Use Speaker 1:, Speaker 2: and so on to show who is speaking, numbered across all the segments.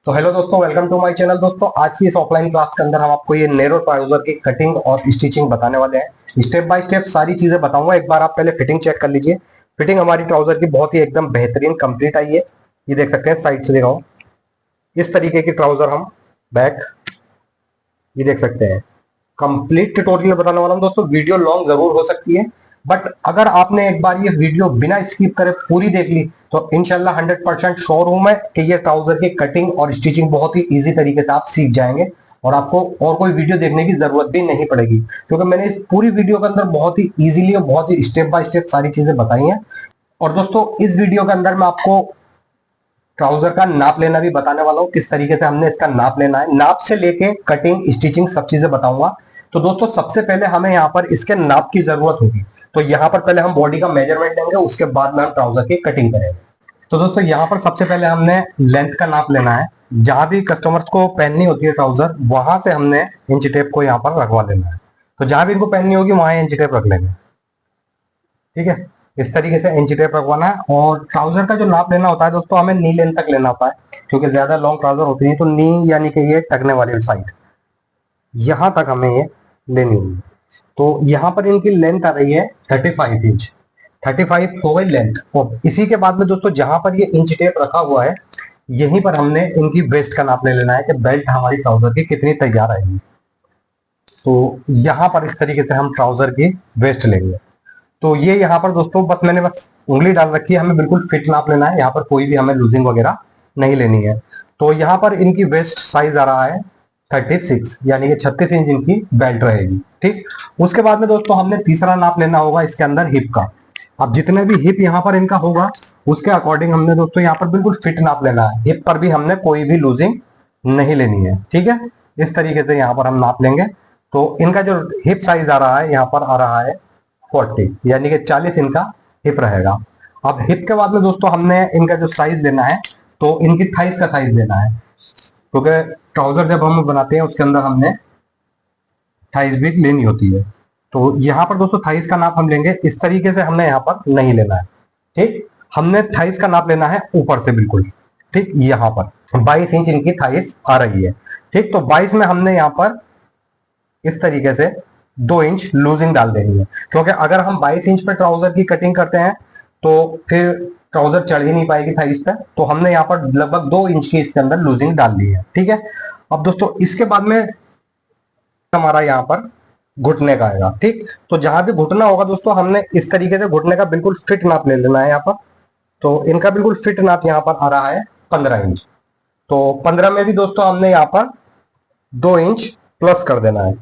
Speaker 1: तो हेलो दोस्तों, welcome to my channel. दोस्तों, आज की इस ऑफलाइन क्लास के अंदर हम आपको ये नेरो ट्राउजर की कटिंग और स्टिचिंग बताने वाले हैं। स्टेप बाय स्टेप सारी चीजें बताऊंगा। एक बार आप पहले फिटिंग चेक कर लीजिए। फिटिंग हमारी ट्राउजर की बहुत ही एकदम बेहतरीन कंप्लीट आई है। ये देख सकते हैं, साइड से दिखाओ। इस तरीके की ट्राउजर हम बैक, ये देख सकते हैं, कंप्लीट ट्यूटोरियल बताने वाला हूं। दोस्तों, वीडियो लॉन्ग जरूर हो सकती है, बट अगर आपने एक बार ये वीडियो बिना स्किप करे पूरी देख ली तो इंशाल्लाह 100% श्योर हूं मैं कि ये ट्राउजर की कटिंग और स्टिचिंग बहुत ही इजी तरीके से आप सीख जाएंगे और आपको और कोई वीडियो देखने की जरूरत भी नहीं पड़ेगी, क्योंकि मैंने इस पूरी वीडियो के अंदर बहुत ही इजीली और बहुत ही स्टेप बाय स्टेप सारी चीजें बताई हैं। और दोस्तों, इस वीडियो के अंदर मैं आपको ट्राउजर का नाप लेना भी बताने वाला हूं, किस तरीके से हमने इसका नाप लेना है। नाप से लेके कटिंग स्टिचिंग सब चीजें बताऊंगा। तो दोस्तों, सबसे पहले हमें यहाँ पर इसके नाप की जरूरत होगी। तो यहाँ पर पहले हम बॉडी का मेजरमेंट लेंगे, उसके बाद में हम ट्राउजर की कटिंग करेंगे। तो दोस्तों, यहाँ पर सबसे पहले हमने लेंथ का नाप लेना है। जहां भी कस्टमर्स को पहननी होती है ट्राउजर, वहां से हमने इंच टेप को यहाँ पर रखवा लेना है। तो जहां भी इनको पहननी होगी वहां इंच टेप रख लेंगे। ठीक है, इस तरीके से इंच टेप रखवाना है। और ट्राउजर का जो नाप लेना होता है दोस्तों, हमें नी लेंथ तक लेना होता है, क्योंकि ज्यादा लॉन्ग ट्राउजर होती है तो नी यानी कि ये टकने वाली साइड, यहां तक हमें ये लेनी होगी। तो यहाँ पर इनकी लेंथ आ रही है 35 इंच। 35 हो गई लेंथ। और इसी के बाद में दोस्तों, जहां पर ये इंच टेप रखा हुआ है, यहीं पर हमने इनकी वेस्ट का नाप ले लेना है कि बेल्ट हमारी ट्राउजर की कितनी तैयार आएगी। तो यहाँ पर इस तरीके से हम ट्राउजर की वेस्ट लेंगे। तो ये यहाँ पर दोस्तों, बस मैंने बस उंगली डाल रखी है, हमें बिल्कुल फिट नाप लेना है। यहाँ पर कोई भी हमें लूजिंग वगैरह नहीं लेनी है। तो यहाँ पर इनकी वेस्ट साइज आ रहा है 36, यानी कि 36 इंच इनकी बेल्ट रहेगी। ठीक, उसके बाद में दोस्तों हमने तीसरा नाप लेना होगा इसके अंदर हिप का। अब जितने भी हिप यहाँ पर इनका होगा, उसके अकॉर्डिंग हमने दोस्तों यहाँ पर बिल्कुल फिट नाप लेना है। हिप पर भी हमने कोई भी लूजिंग नहीं लेनी है। ठीक है, इस तरीके से यहाँ पर हम नाप लेंगे। तो इनका जो हिप साइज आ रहा है, यहाँ पर आ रहा है 40, यानी कि 40 इनका हिप रहेगा। अब हिप के बाद में दोस्तों हमने इनका जो साइज लेना है, तो इनकी थाइस का साइज लेना है, क्योंकि ट्राउजर जब हम बनाते हैं उसके अंदर हमने थाइस भी लेनी होती है। तो यहाँ पर दोस्तों थाइस का नाप हम लेंगे। इस तरीके से हमने यहाँ पर नहीं लेना है। ठीक, हमने थाइस का नाप लेना है ऊपर से बिल्कुल। ठीक, यहाँ पर 22 इंच इनकी थाइस आ रही है। ठीक, तो 22 में हमने यहाँ पर इस तरीके से 2 इंच लूजिंग डाल देनी है, क्योंकि अगर हम 22 इंच पे ट्राउजर की कटिंग करते हैं तो फिर ट्राउजर चढ़ ही नहीं पाएगी थाइस पे। तो हमने यहाँ पर लगभग 2 इंच की इसके अंदर लूजिंग डाल दी है। ठीक है, अब दोस्तों इसके बाद में हमारा यहाँ पर घुटने का आएगा। ठीक, तो जहां भी घुटना होगा दोस्तों, हमने इस तरीके से घुटने का बिल्कुल फिट नाप ले लेना है यहाँ पर। तो इनका बिल्कुल फिट नाप यहाँ पर आ रहा है 15 इंच। तो 15 में भी दोस्तों हमने यहाँ पर 2 इंच प्लस कर देना है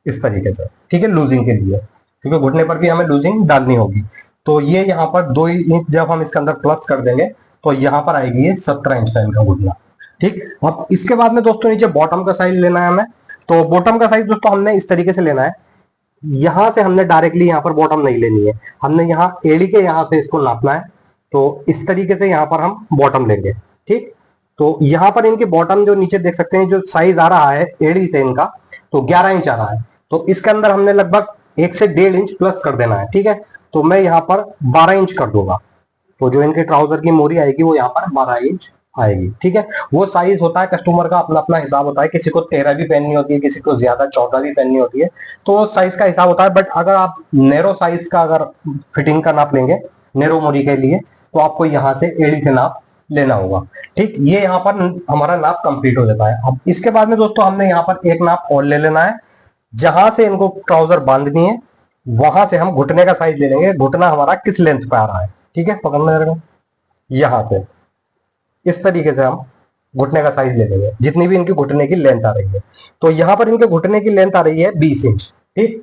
Speaker 1: इस तरीके से। ठीक है, लूजिंग के लिए, क्योंकि घुटने पर भी हमें लूजिंग डालनी होगी। तो ये यहाँ पर 2 इंच जब हम इसके अंदर प्लस कर देंगे, तो यहाँ पर आएगी ये 17 इंच का इनका घुटना। ठीक, अब इसके बाद में दोस्तों नीचे बॉटम का साइज लेना है हमें। तो बॉटम का साइज दोस्तों हमने इस तरीके से लेना है। यहां से हमने डायरेक्टली यहाँ पर बॉटम नहीं लेनी है, हमने यहाँ एड़ी के यहाँ से इसको नापना है। तो इस तरीके से यहाँ पर हम बॉटम लेंगे। ठीक, तो यहाँ पर इनके बॉटम जो नीचे देख सकते हैं, जो साइज आ रहा है एड़ी से इनका, तो 11 इंच आ रहा है। तो इसके अंदर हमने लगभग 1 से 1.5 इंच प्लस कर देना है। ठीक है, तो मैं यहाँ पर 12 इंच कर दूंगा। तो जो इनके ट्राउजर की मोरी आएगी वो यहाँ पर 12 इंच आएगी। ठीक है, वो साइज होता है कस्टमर का, अपना अपना हिसाब होता है। किसी को 13 भी पहननी होती है, किसी को ज्यादा 14 भी पहननी होती है। तो साइज का हिसाब होता है। बट अगर आप नेरो साइज का अगर फिटिंग का नाप लेंगे नेरो मोरी के लिए, तो आपको यहाँ से एड़ी से नाप लेना होगा। ठीक, ये यहाँ पर हमारा नाप कंप्लीट हो जाता है। अब इसके बाद में दोस्तों हमने यहाँ पर एक नाप और ले लेना है। जहां से इनको ट्राउजर बांधनी है, वहां से हम घुटने का साइज ले लेंगे। घुटना हमारा किस लेंथ पे आ रहा है, ठीक है, पकड़ना रहेगा। यहां से इस तरीके से हम घुटने का साइज ले लेंगे, जितनी भी इनकी घुटने की लेंथ आ रही है। तो यहाँ पर इनके घुटने की लेंथ आ रही है 20 इंच। ठीक,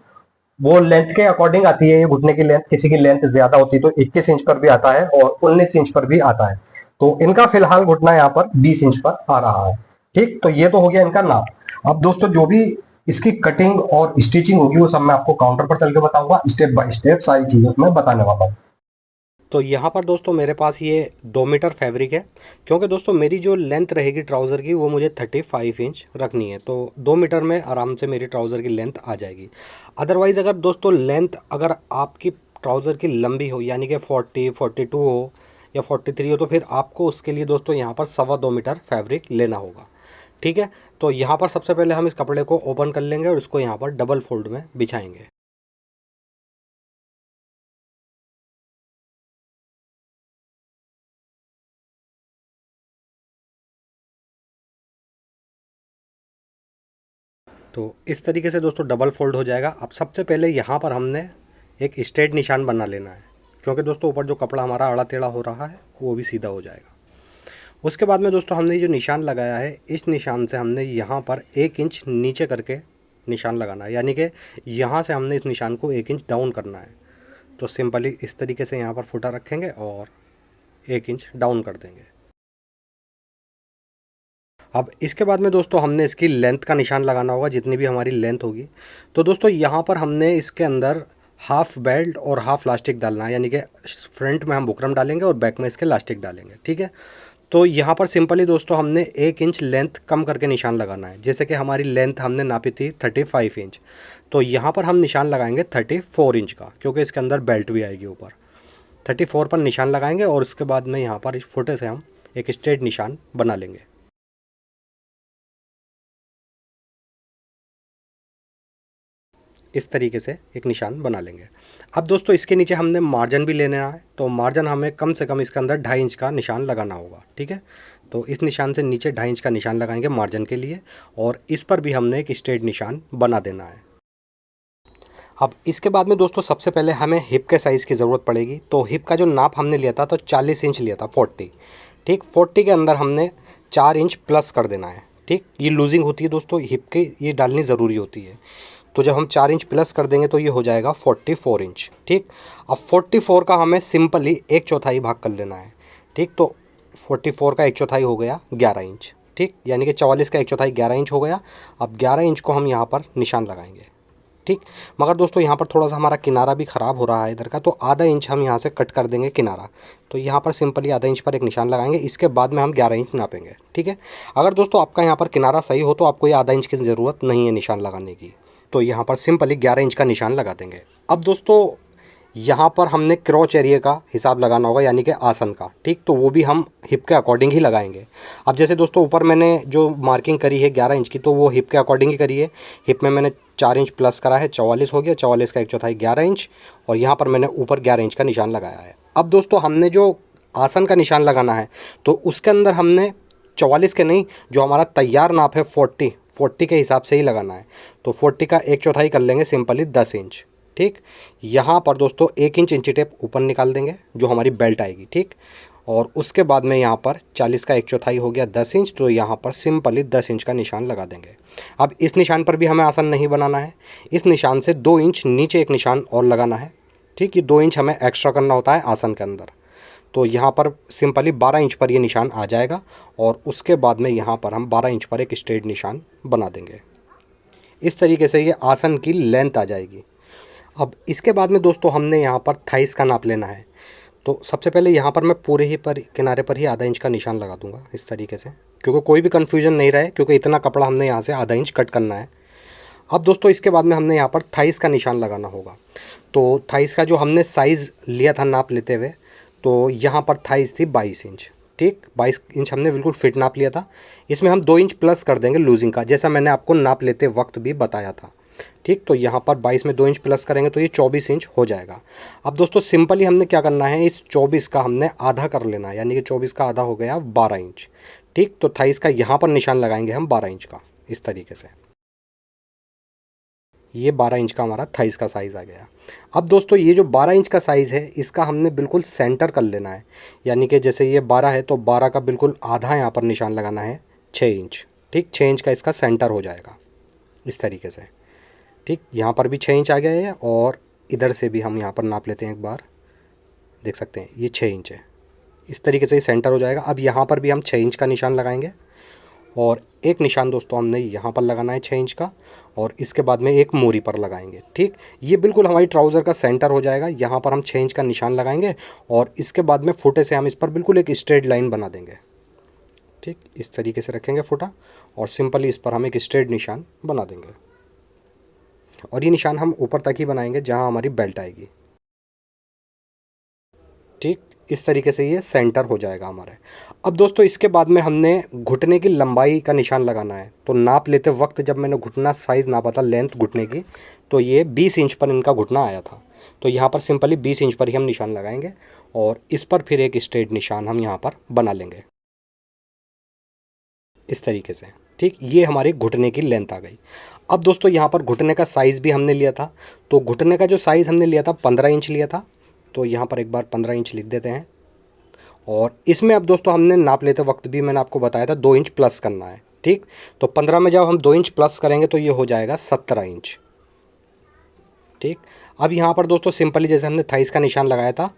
Speaker 1: वो लेंथ के अकॉर्डिंग आती है ये घुटने की लेंथ। किसी की लेंथ ज्यादा होती है तो 21 इंच पर भी आता है और 19 इंच पर भी आता है। तो इनका फिलहाल घुटना यहाँ पर 20 इंच पर आ रहा है। ठीक, तो ये तो हो गया इनका नाप। अब दोस्तों जो भी इसकी कटिंग और स्टिचिंग होगी वो सब मैं आपको काउंटर पर चल के बताऊंगा। स्टेप बाय स्टेप सारी चीजें मैं बताने वाला हूँ।
Speaker 2: तो यहाँ पर दोस्तों मेरे पास ये 2 मीटर फैब्रिक है, क्योंकि दोस्तों मेरी जो लेंथ रहेगी ट्राउज़र की वो मुझे 35 इंच रखनी है। तो 2 मीटर में आराम से मेरी ट्राउज़र की लेंथ आ जाएगी। अदरवाइज़ अगर दोस्तों लेंथ अगर आपकी ट्राउज़र की लंबी हो, यानी कि 40, 42 हो, या 43 हो तो फिर आपको उसके लिए दोस्तों यहाँ पर 2.25 मीटर फैब्रिक लेना होगा। ठीक है, तो यहाँ पर सबसे पहले हम इस कपड़े को ओपन कर लेंगे और इसको यहाँ पर डबल फोल्ड में बिछाएंगे। तो इस तरीके से दोस्तों डबल फोल्ड हो जाएगा। अब सबसे पहले यहाँ पर हमने एक स्ट्रेट निशान बना लेना है, क्योंकि दोस्तों ऊपर जो कपड़ा हमारा आड़ा टेढ़ा हो रहा है वो भी सीधा हो जाएगा। उसके बाद में दोस्तों हमने जो निशान लगाया है, इस निशान से हमने यहाँ पर 1 इंच नीचे करके निशान लगाना है, यानी कि यहाँ से हमने इस निशान को 1 इंच डाउन करना है। तो सिंपली इस तरीके से यहाँ पर फुटा रखेंगे और 1 इंच डाउन कर देंगे। अब इसके बाद में दोस्तों हमने इसकी लेंथ का निशान लगाना होगा, जितनी भी हमारी लेंथ होगी। तो दोस्तों यहाँ पर हमने इसके अंदर हाफ बेल्ट और हाफ लास्टिक डालना है, यानी कि फ्रंट में हम बुकरम डालेंगे और बैक में इसके लास्टिक डालेंगे। ठीक है, तो यहाँ पर सिंपली दोस्तों हमने 1 इंच लेंथ कम करके निशान लगाना है। जैसे कि हमारी लेंथ हमने नापी थी 35 इंच, तो यहाँ पर हम निशान लगाएंगे 34 इंच का, क्योंकि इसके अंदर बेल्ट भी आएगी ऊपर। 34 पर निशान लगाएंगे और उसके बाद में यहाँ पर इस फुटे से हम एक स्ट्रेट निशान बना लेंगे। इस तरीके से एक निशान बना लेंगे। अब दोस्तों इसके नीचे हमने मार्जिन भी लेना है, तो मार्जिन हमें कम से कम इसके अंदर 2.5 इंच का निशान लगाना होगा। ठीक है, तो इस निशान से नीचे 2.5 इंच का निशान लगाएंगे मार्जिन के लिए, और इस पर भी हमने एक स्ट्रेट निशान बना देना है। अब इसके बाद में दोस्तों सबसे पहले हमें हिप के साइज़ की ज़रूरत पड़ेगी। तो हिप का जो नाप हमने लिया था तो 40 इंच लिया था, 40। ठीक, 40 के अंदर हमने 4 इंच प्लस कर देना है। ठीक, ये लूजिंग होती है दोस्तों हिप के, ये डालनी ज़रूरी होती है। तो जब हम 4 इंच प्लस कर देंगे तो ये हो जाएगा 44 इंच। ठीक, अब 44 का हमें सिंपली 1/4 भाग कर लेना है। ठीक, तो 44 का 1/4 हो गया 11 इंच। ठीक, यानी कि 44 का 1/4 11 इंच हो गया। अब 11 इंच को हम यहाँ पर निशान लगाएंगे। ठीक, मगर दोस्तों यहाँ पर थोड़ा सा हमारा किनारा भी ख़राब हो रहा है इधर का, तो आधा इंच हम यहाँ से कट कर देंगे किनारा। तो यहाँ पर सिंपली आधा इंच पर एक निशान लगाएंगे, इसके बाद में हम 11 इंच नापेंगे। ठीक है, अगर दोस्तों आपका यहाँ पर किनारा सही हो तो आपको ये आधा इंच की ज़रूरत नहीं है निशान लगाने की। तो यहाँ पर सिंपली 11 इंच का निशान लगा देंगे। अब दोस्तों यहाँ पर हमने क्रॉच एरिया का हिसाब लगाना होगा, यानी कि आसन का। ठीक, तो वो भी हम हिप के अकॉर्डिंग ही लगाएंगे। अब जैसे दोस्तों ऊपर मैंने जो मार्किंग करी है 11 इंच की, तो वो हिप के अकॉर्डिंग ही करी है। हिप में मैंने 4 इंच प्लस करा है, 44 हो गया। 44 का 1/4 11 इंच, और यहाँ पर मैंने ऊपर 11 इंच का निशान लगाया है। अब दोस्तों हमने जो आसन का निशान लगाना है, तो उसके अंदर हमने 44 के नहीं, जो हमारा तैयार नाप है 40 के हिसाब से ही लगाना है। तो 40 का 1/4 कर लेंगे सिंपली 10 इंच। ठीक, यहाँ पर दोस्तों 1 इंच इंची टेप ऊपर निकाल देंगे जो हमारी बेल्ट आएगी। ठीक, और उसके बाद में यहाँ पर 40 का 1/4 हो गया 10 इंच, तो यहाँ पर सिंपली 10 इंच का निशान लगा देंगे। अब इस निशान पर भी हमें आसन नहीं बनाना है, इस निशान से 2 इंच नीचे एक निशान और लगाना है। ठीक, ये 2 इंच हमें एक्स्ट्रा करना होता है आसन के अंदर। तो यहाँ पर सिंपली 12 इंच पर ये निशान आ जाएगा, और उसके बाद में यहाँ पर हम 12 इंच पर एक स्ट्रेट निशान बना देंगे। इस तरीके से ये आसन की लेंथ आ जाएगी। अब इसके बाद में दोस्तों हमने यहाँ पर थाइस का नाप लेना है। तो सबसे पहले यहाँ पर मैं पूरे ही पर किनारे पर ही आधा इंच का निशान लगा दूंगा इस तरीके से, क्योंकि कोई भी कन्फ्यूजन नहीं रहे, क्योंकि इतना कपड़ा हमने यहाँ से आधा इंच कट करना है। अब दोस्तों इसके बाद में हमने यहाँ पर थाइस का निशान लगाना होगा। तो थाइस का जो हमने साइज़ लिया था नाप लेते हुए, तो यहाँ पर थाइस थी 22 इंच। ठीक, 22 इंच हमने बिल्कुल फिट नाप लिया था। इसमें हम 2 इंच प्लस कर देंगे लूजिंग का, जैसा मैंने आपको नाप लेते वक्त भी बताया था। ठीक, तो यहाँ पर 22 में 2 इंच प्लस करेंगे तो ये 24 इंच हो जाएगा। अब दोस्तों सिंपली हमने क्या करना है, इस 24 का हमने आधा कर लेना है, यानी कि 24 का आधा हो गया 12 इंच। ठीक, तो थाइस का यहाँ पर निशान लगाएंगे हम 12 इंच का इस तरीके से। ये 12 इंच का हमारा थाइस का साइज़ आ गया। अब दोस्तों ये जो 12 इंच का साइज़ है, इसका हमने बिल्कुल सेंटर कर लेना है, यानी कि जैसे ये 12 है तो 12 का बिल्कुल आधा यहाँ पर निशान लगाना है 6 इंच। ठीक, 6 इंच का इसका सेंटर हो जाएगा इस तरीके से। ठीक, यहाँ पर भी 6 इंच आ गया है, और इधर से भी हम यहाँ पर नाप लेते हैं एक बार, देख सकते हैं ये 6 इंच है। इस तरीके से ये सेंटर हो जाएगा। अब यहाँ पर भी हम 6 इंच का निशान लगाएंगे, और एक निशान दोस्तों हमने यहाँ पर लगाना है 6 इंच का, और इसके बाद में एक मोरी पर लगाएंगे। ठीक, ये बिल्कुल हमारी ट्राउज़र का सेंटर हो जाएगा। यहाँ पर हम 6 इंच का निशान लगाएंगे, और इसके बाद में फुटे से हम इस पर बिल्कुल एक स्ट्रेट लाइन बना देंगे। ठीक, इस तरीके से रखेंगे फुटा, और सिंपली इस पर हम एक स्ट्रेट निशान बना देंगे। और ये निशान हम ऊपर तक ही बनाएंगे जहाँ हमारी बेल्ट आएगी। ठीक, इस तरीके से ये सेंटर हो जाएगा हमारे। अब दोस्तों इसके बाद में हमने घुटने की लंबाई का निशान लगाना है। तो नाप लेते वक्त जब मैंने घुटना साइज़ नापा था, लेंथ घुटने की, तो ये 20 इंच पर इनका घुटना आया था। तो यहाँ पर सिंपली 20 इंच पर ही हम निशान लगाएंगे और इस पर फिर एक स्ट्रेट निशान हम यहाँ पर बना लेंगे इस तरीके से। ठीक, ये हमारी घुटने की लेंथ आ गई। अब दोस्तों यहाँ पर घुटने का साइज़ भी हमने लिया था। तो घुटने का जो साइज़ हमने लिया था 15 इंच लिया था। तो यहाँ पर एक बार 15 इंच लिख देते हैं। और इसमें अब दोस्तों हमने नाप लेते वक्त भी मैंने आपको बताया था 2 इंच प्लस करना है। ठीक, तो 15 में जब हम 2 इंच प्लस करेंगे तो ये हो जाएगा 17 इंच। ठीक, अब यहाँ पर दोस्तों सिंपली जैसे हमने थाइस का निशान लगाया था,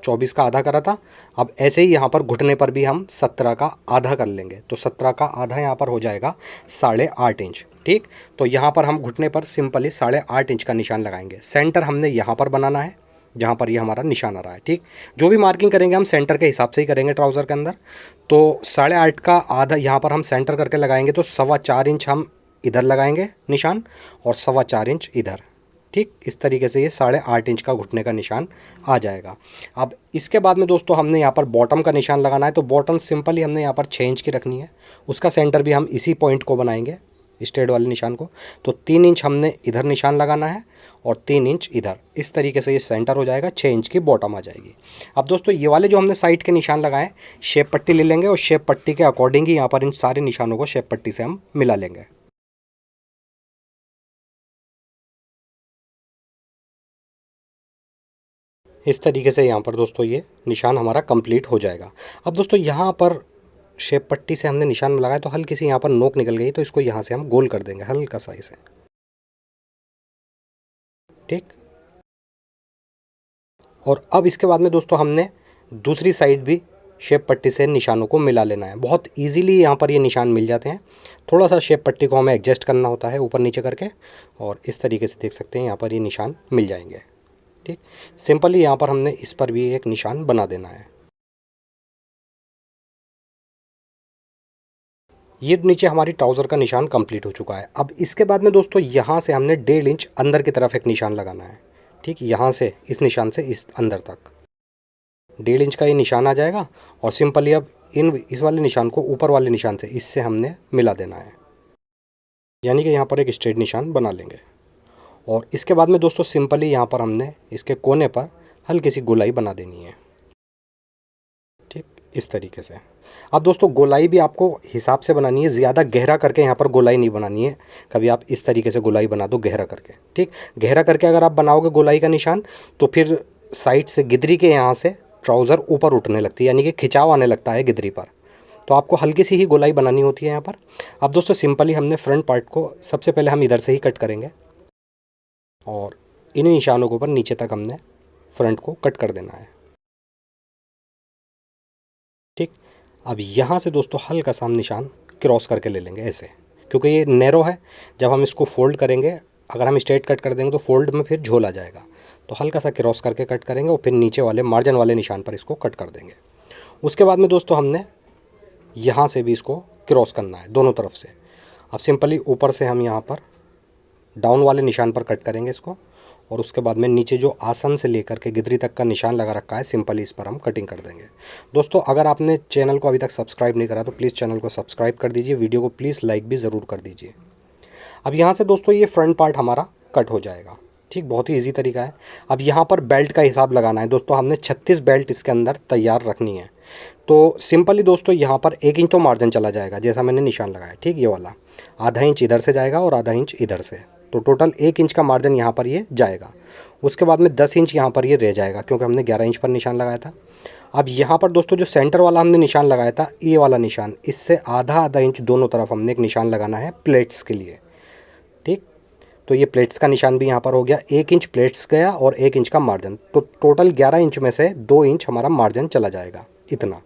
Speaker 2: 24 का आधा करा था, अब ऐसे ही यहाँ पर घुटने पर भी हम 17 का आधा कर लेंगे। तो 17 का आधा यहाँ पर हो जाएगा 8.5 इंच। ठीक, तो यहाँ पर हम घुटने पर सिंपली 8.5 इंच का निशान लगाएंगे। सेंटर हमने यहाँ पर बनाना है जहाँ पर ये हमारा निशान आ रहा है। ठीक, जो भी मार्किंग करेंगे हम सेंटर के हिसाब से ही करेंगे ट्राउज़र के अंदर। तो 8.5 का आधा यहाँ पर हम सेंटर करके लगाएंगे, तो 4.25 इंच हम इधर लगाएंगे निशान और 4.25 इंच इधर। ठीक, इस तरीके से ये 8.5 इंच का घुटने का निशान आ जाएगा। अब इसके बाद में दोस्तों हमने यहाँ पर बॉटम का निशान लगाना है। तो बॉटम सिंपली हमने यहाँ पर 6 इंच की रखनी है। उसका सेंटर भी हम इसी पॉइंट को बनाएंगे, स्ट्रेट वाले निशान को। तो 3 इंच हमने इधर निशान लगाना है और 3 इंच इधर। इस तरीके से ये सेंटर हो जाएगा, 6 इंच की बॉटम आ जाएगी। अब दोस्तों ये वाले जो हमने साइड के निशान लगाए, शेप पट्टी ले लेंगे और शेप पट्टी के अकॉर्डिंग ही यहाँ पर इन सारे निशानों को शेप पट्टी से हम मिला लेंगे। इस तरीके से यहाँ पर दोस्तों ये निशान हमारा कंप्लीट हो जाएगा। अब दोस्तों यहाँ पर शेप पट्टी से हमने निशान लगाया तो हल्की सी यहाँ पर नोक निकल गई, तो इसको यहाँ से हम गोल कर देंगे हल्का सा इसे। ठीक, और अब इसके बाद में दोस्तों हमने दूसरी साइड भी शेप पट्टी से निशानों को मिला लेना है। बहुत इजीली यहाँ पर ये निशान मिल जाते हैं। थोड़ा सा शेप पट्टी को हमें एडजस्ट करना होता है ऊपर नीचे करके, और इस तरीके से देख सकते हैं यहाँ पर ये निशान मिल जाएंगे। ठीक, सिंपली यहाँ पर हमने इस पर भी एक निशान बना देना है। ये नीचे हमारी ट्राउज़र का निशान कंप्लीट हो चुका है। अब इसके बाद में दोस्तों यहाँ से हमने 1.5 इंच अंदर की तरफ एक निशान लगाना है। ठीक, यहाँ से इस निशान से इस अंदर तक 1.5 इंच का ये निशान आ जाएगा। और सिंपली अब इस वाले निशान को ऊपर वाले निशान से इससे हमने मिला देना है, यानी कि यहाँ पर एक स्ट्रेट निशान बना लेंगे। और इसके बाद में दोस्तों सिंपली यहाँ पर हमने इसके कोने पर हल्की सी गोलाई बना देनी है। ठीक, इस तरीके से। अब दोस्तों गोलाई भी आपको हिसाब से बनानी है, ज़्यादा गहरा करके यहाँ पर गोलाई नहीं बनानी है। कभी आप इस तरीके से गोलाई बना दो गहरा करके। ठीक, गहरा करके अगर आप बनाओगे गोलाई का निशान तो फिर साइड से गिदरी के यहाँ से ट्राउज़र ऊपर उठने लगती है, यानी कि खिंचाव आने लगता है गिदरी पर। तो आपको हल्की सी ही गोलाई बनानी होती है यहाँ पर। अब दोस्तों सिंपली हमने फ्रंट पार्ट को सबसे पहले हम इधर से ही कट करेंगे और इन निशानों के ऊपर नीचे तक हमने फ्रंट को कट कर देना है। ठीक, अब यहाँ से दोस्तों हल्का सा हम निशान क्रॉस करके ले लेंगे ऐसे, क्योंकि ये नैरो है। जब हम इसको फोल्ड करेंगे, अगर हम स्ट्रेट कट कर देंगे तो फोल्ड में फिर झोल आ जाएगा। तो हल्का सा क्रॉस करके कट करेंगे और फिर नीचे वाले मार्जिन वाले निशान पर इसको कट कर देंगे। उसके बाद में दोस्तों हमने यहाँ से भी इसको क्रॉस करना है दोनों तरफ से। अब सिंपली ऊपर से हम यहाँ पर डाउन वाले निशान पर कट करेंगे इसको, और उसके बाद में नीचे जो आसन से लेकर के गिदरी तक का निशान लगा रखा है सिंपली इस पर हम कटिंग कर देंगे। दोस्तों अगर आपने चैनल को अभी तक सब्सक्राइब नहीं करा तो प्लीज़ चैनल को सब्सक्राइब कर दीजिए, वीडियो को प्लीज़ लाइक भी ज़रूर कर दीजिए। अब यहाँ से दोस्तों ये फ्रंट पार्ट हमारा कट हो जाएगा। ठीक, बहुत ही ईजी तरीका है। अब यहाँ पर बेल्ट का हिसाब लगाना है दोस्तों। हमने 36 बेल्ट इसके अंदर तैयार रखनी है। तो सिंपली दोस्तों यहाँ पर 1 इंच तो मार्जिन चला जाएगा जैसा मैंने निशान लगाया। ठीक, ये वाला आधा इंच इधर से जाएगा और आधा इंच इधर से, तो टोटल 1 इंच का मार्जिन यहाँ पर ये जाएगा। उसके बाद में 10 इंच यहाँ पर ये रह जाएगा, क्योंकि हमने 11 इंच पर निशान लगाया था। अब यहाँ पर दोस्तों जो सेंटर वाला हमने निशान लगाया था, ये वाला निशान, इससे आधा आधा इंच दोनों तरफ हमने एक निशान लगाना है प्लेट्स के लिए। ठीक, तो ये प्लेट्स का निशान भी यहाँ पर हो गया। 1 इंच प्लेट्स गया और 1 इंच का मार्जिन, तो टोटल 11 इंच में से 2 इंच हमारा मार्जिन चला जाएगा, इतना।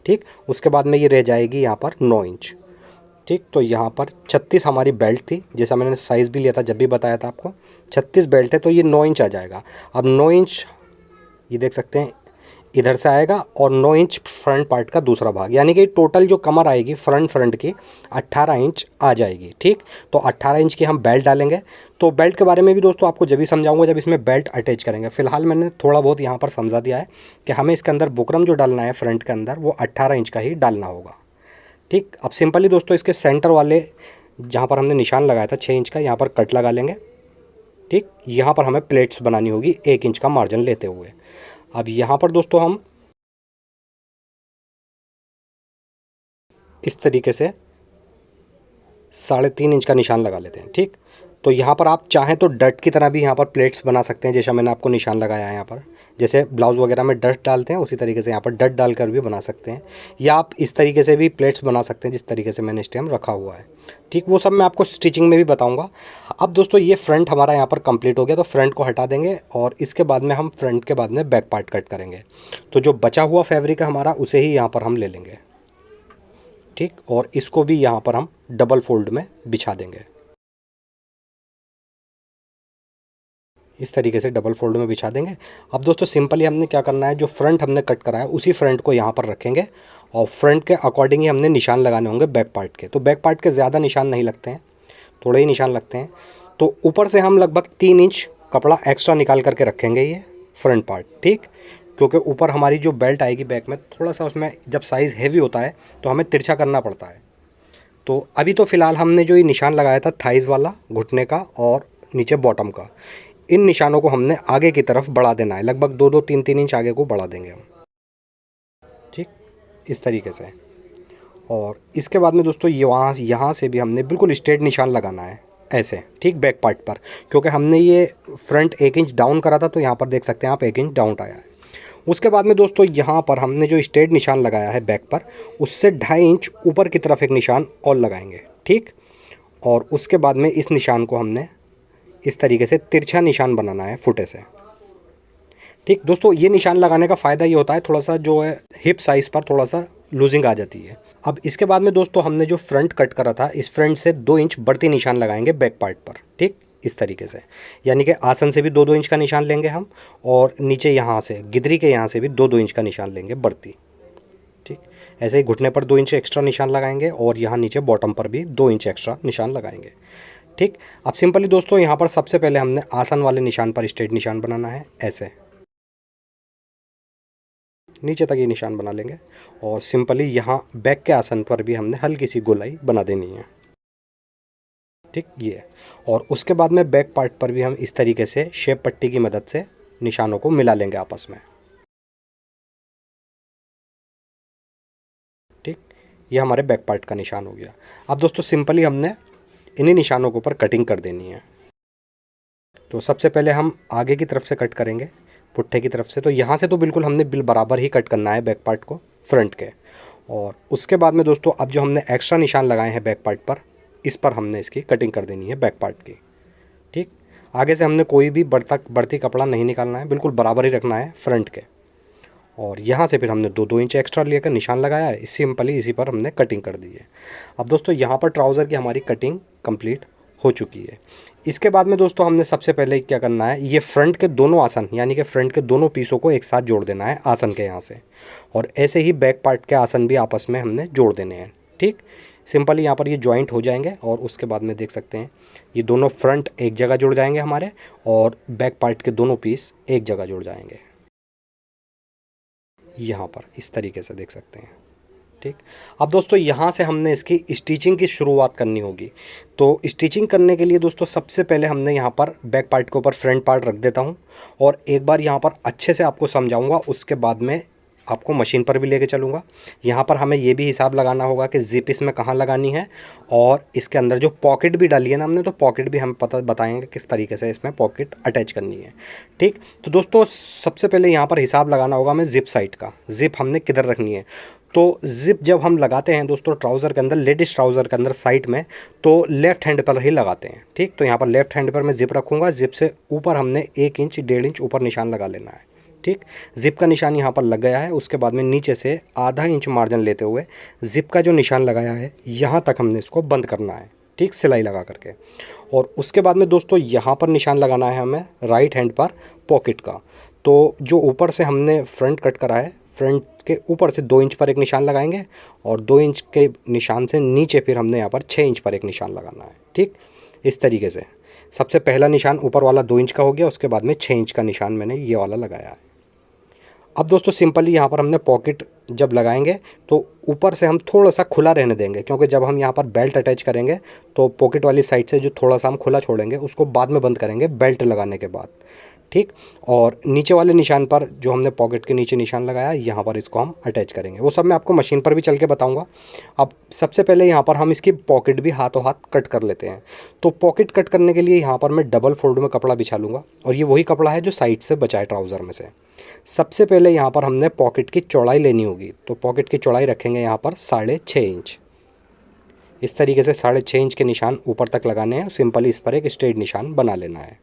Speaker 2: ठीक, उसके बाद में ये रह जाएगी यहाँ पर 9 इंच। ठीक, तो यहाँ पर 36 हमारी बेल्ट थी, जैसा मैंने साइज़ भी लिया था जब भी बताया था आपको। 36 बेल्ट है तो ये 9 इंच आ जाएगा। अब 9 इंच ये देख सकते हैं इधर से आएगा और 9 इंच फ्रंट पार्ट का दूसरा भाग, यानी कि टोटल जो कमर आएगी फ्रंट की 18 इंच आ जाएगी। ठीक, तो 18 इंच की हम बेल्ट डालेंगे। तो बेल्ट के बारे में भी दोस्तों आपको जब भी समझाऊंगा जब इसमें बेल्ट अटैच करेंगे। फिलहाल मैंने थोड़ा बहुत यहाँ पर समझा दिया है कि हमें इसके अंदर बुकरम जो डालना है फ्रंट के अंदर वो 18 इंच का ही डालना होगा। ठीक, अब सिंपली दोस्तों इसके सेंटर वाले जहाँ पर हमने निशान लगाया था 6 इंच का, यहाँ पर कट लगा लेंगे। ठीक, यहाँ पर हमें प्लेट्स बनानी होगी 1 इंच का मार्जिन लेते हुए। अब यहाँ पर दोस्तों हम इस तरीके से 3.5 इंच का निशान लगा लेते हैं। ठीक, तो यहाँ पर आप चाहें तो डट की तरह भी यहाँ पर प्लेट्स बना सकते हैं, जैसा मैंने आपको निशान लगाया है यहाँ पर। जैसे ब्लाउज़ वगैरह में डट डालते हैं उसी तरीके से यहाँ पर डट डालकर भी बना सकते हैं, या आप इस तरीके से भी प्लेट्स बना सकते हैं जिस तरीके से मैंने स्टेम रखा हुआ है। ठीक, वो सब मैं आपको स्टिचिंग में भी बताऊँगा। अब दोस्तों ये फ्रंट हमारा यहाँ पर कंप्लीट हो गया, तो फ्रंट को हटा देंगे और इसके बाद में हम फ्रंट के बाद में बैक पार्ट कट करेंगे। तो जो बचा हुआ फैब्रिक है हमारा उसे ही यहाँ पर हम ले लेंगे। ठीक, और इसको भी यहाँ पर हम डबल फोल्ड में बिछा देंगे। इस तरीके से डबल फोल्ड में बिछा देंगे। अब दोस्तों सिंपली हमने क्या करना है, जो फ्रंट हमने कट करा है उसी फ्रंट को यहाँ पर रखेंगे और फ्रंट के अकॉर्डिंग ही हमने निशान लगाने होंगे बैक पार्ट के। तो बैक पार्ट के ज़्यादा निशान नहीं लगते हैं, थोड़े ही निशान लगते हैं। तो ऊपर से हम लगभग 3 इंच कपड़ा एक्स्ट्रा निकाल करके रखेंगे ये फ्रंट पार्ट। ठीक, क्योंकि ऊपर हमारी जो बेल्ट आएगी बैक में थोड़ा सा उसमें जब साइज़ हैवी होता है तो हमें तिरछा करना पड़ता है। तो अभी तो फ़िलहाल हमने जो ये निशान लगाया था थाइज़ वाला, घुटने का और नीचे बॉटम का, इन निशानों को हमने आगे की तरफ बढ़ा देना है, लगभग 2-2 3-3 इंच आगे को बढ़ा देंगे हम। ठीक, इस तरीके से। और इसके बाद में दोस्तों यहाँ से भी हमने बिल्कुल स्ट्रेट निशान लगाना है ऐसे। ठीक, बैक पार्ट पर, क्योंकि हमने ये फ्रंट 1 इंच डाउन करा था तो यहाँ पर देख सकते हैं आप 1 इंच डाउन आया है। उसके बाद में दोस्तों यहाँ पर हमने जो स्ट्रेट निशान लगाया है बैक पर, उससे 2.5 इंच ऊपर की तरफ एक निशान और लगाएंगे। ठीक, और उसके बाद में इस निशान को हमने इस तरीके से तिरछा निशान बनाना है फुटे से। ठीक दोस्तों, ये निशान लगाने का फ़ायदा ये होता है थोड़ा सा जो है हिप साइज़ पर थोड़ा सा लूजिंग आ जाती है। अब इसके बाद में दोस्तों हमने जो फ्रंट कट करा था इस फ्रंट से 2 इंच बढ़ती निशान लगाएंगे बैक पार्ट पर। ठीक, इस तरीके से, यानी कि आसन से भी 2-2 इंच का निशान लेंगे हम और नीचे यहाँ से गिदरी के यहाँ से भी 2-2 इंच का निशान लेंगे बढ़ती। ठीक, ऐसे ही घुटने पर 2 इंच एक्स्ट्रा निशान लगाएंगे और यहाँ नीचे बॉटम पर भी 2 इंच एक्स्ट्रा निशान लगाएंगे। ठीक, अब सिंपली दोस्तों यहाँ पर सबसे पहले हमने आसन वाले निशान पर स्ट्रेट निशान बनाना है, ऐसे नीचे तक ये निशान बना लेंगे और सिंपली यहाँ बैक के आसन पर भी हमने हल्की सी गोलाई बना देनी है। ठीक, ये, और उसके बाद में बैक पार्ट पर भी हम इस तरीके से शेप पट्टी की मदद से निशानों को मिला लेंगे आपस में। ठीक, ये हमारे बैक पार्ट का निशान हो गया। अब दोस्तों सिंपली हमने इन्हीं निशानों के ऊपर कटिंग कर देनी है। तो सबसे पहले हम आगे की तरफ से कट करेंगे, पुट्ठे की तरफ से। तो यहाँ से तो बिल्कुल हमने बिल बराबर ही कट करना है बैक पार्ट को फ्रंट के। और उसके बाद में दोस्तों अब जो हमने एक्स्ट्रा निशान लगाए हैं बैक पार्ट पर, इस पर हमने इसकी कटिंग कर देनी है बैक पार्ट की। ठीक, आगे से हमने कोई भी बढ़ती कपड़ा नहीं निकालना है, बिल्कुल बराबर ही रखना है फ्रंट के। और यहाँ से फिर हमने 2-2 इंच एक्स्ट्रा लेकर निशान लगाया है, सिंपली इसी पर हमने कटिंग कर दी है। अब दोस्तों यहाँ पर ट्राउज़र की हमारी कटिंग कंप्लीट हो चुकी है। इसके बाद में दोस्तों हमने सबसे पहले क्या करना है, ये फ्रंट के दोनों आसन यानी कि फ्रंट के दोनों पीसों को एक साथ जोड़ देना है आसन के यहाँ से, और ऐसे ही बैक पार्ट के आसन भी आपस में हमने जोड़ देने हैं। ठीक, सिंपली यहाँ पर ये जॉइंट हो जाएंगे और उसके बाद में देख सकते हैं ये दोनों फ्रंट एक जगह जुड़ जाएंगे हमारे और बैक पार्ट के दोनों पीस एक जगह जुड़ जाएंगे यहाँ पर, इस तरीके से देख सकते हैं। ठीक, अब दोस्तों यहाँ से हमने इसकी स्टिचिंग की शुरुआत करनी होगी। तो स्टिचिंग करने के लिए दोस्तों सबसे पहले हमने यहाँ पर बैक पार्ट के ऊपर फ्रंट पार्ट रख देता हूँ और एक बार यहाँ पर अच्छे से आपको समझाऊँगा, उसके बाद में आपको मशीन पर भी लेके चलूँगा। यहाँ पर हमें ये भी हिसाब लगाना होगा कि जिप इसमें कहाँ लगानी है, और इसके अंदर जो पॉकेट भी डाली है ना हमने, तो पॉकेट भी हम बताएंगे किस तरीके से इसमें पॉकेट अटैच करनी है। ठीक, तो दोस्तों सबसे पहले यहाँ पर हिसाब लगाना होगा हमें जिप साइड का, जिप हमने किधर रखनी है। तो जिप जब हम लगाते हैं दोस्तों ट्राउज़र के अंदर, लेडीज़ ट्राउज़र के अंदर साइड में, तो लेफ़्ट हैंड पर ही लगाते हैं। ठीक, तो यहाँ पर लेफ़्ट हैंड पर मैं जिप रखूँगा, जिप से ऊपर हमने 1 इंच 1.5 इंच ऊपर निशान लगा लेना है। ठीक, जिप का निशान यहाँ पर लग गया है। उसके बाद में नीचे से आधा इंच मार्जिन लेते हुए जिप का जो निशान लगाया है यहाँ तक हमने इसको बंद करना है। ठीक, सिलाई लगा करके, और उसके बाद में दोस्तों यहाँ पर निशान लगाना है हमें राइट हैंड पर पॉकेट का। तो जो ऊपर से हमने फ्रंट कट करा है, फ्रंट के ऊपर से 2 इंच पर एक निशान लगाएंगे और 2 इंच के निशान से नीचे फिर हमने यहाँ पर 6 इंच पर एक निशान लगाना है। ठीक, इस तरीके से सबसे पहला निशान ऊपर वाला 2 इंच का हो गया, उसके बाद में 6 इंच का निशान मैंने ये वाला लगाया है। अब दोस्तों सिंपली यहाँ पर हमने पॉकेट जब लगाएंगे तो ऊपर से हम थोड़ा सा खुला रहने देंगे, क्योंकि जब हम यहाँ पर बेल्ट अटैच करेंगे तो पॉकेट वाली साइड से जो थोड़ा सा हम खुला छोड़ेंगे उसको बाद में बंद करेंगे बेल्ट लगाने के बाद। ठीक, और नीचे वाले निशान पर जो हमने पॉकेट के नीचे निशान लगाया यहाँ पर इसको हम अटैच करेंगे। वो सब मैं आपको मशीन पर भी चल के बताऊँगा। अब सबसे पहले यहाँ पर हम इसकी पॉकेट भी हाथों हाथ कट कर लेते हैं। तो पॉकेट कट करने के लिए यहाँ पर मैं डबल फोल्ड में कपड़ा बिछा लूँगा, और ये वही कपड़ा है जो साइड से बचा है ट्राउज़र में से। सबसे पहले यहाँ पर हमने पॉकेट की चौड़ाई लेनी होगी, तो पॉकेट की चौड़ाई रखेंगे यहाँ पर 6.5 इंच। इस तरीके से 6.5 इंच के निशान ऊपर तक लगाने हैं। सिंपली इस पर एक स्ट्रेट निशान बना लेना है।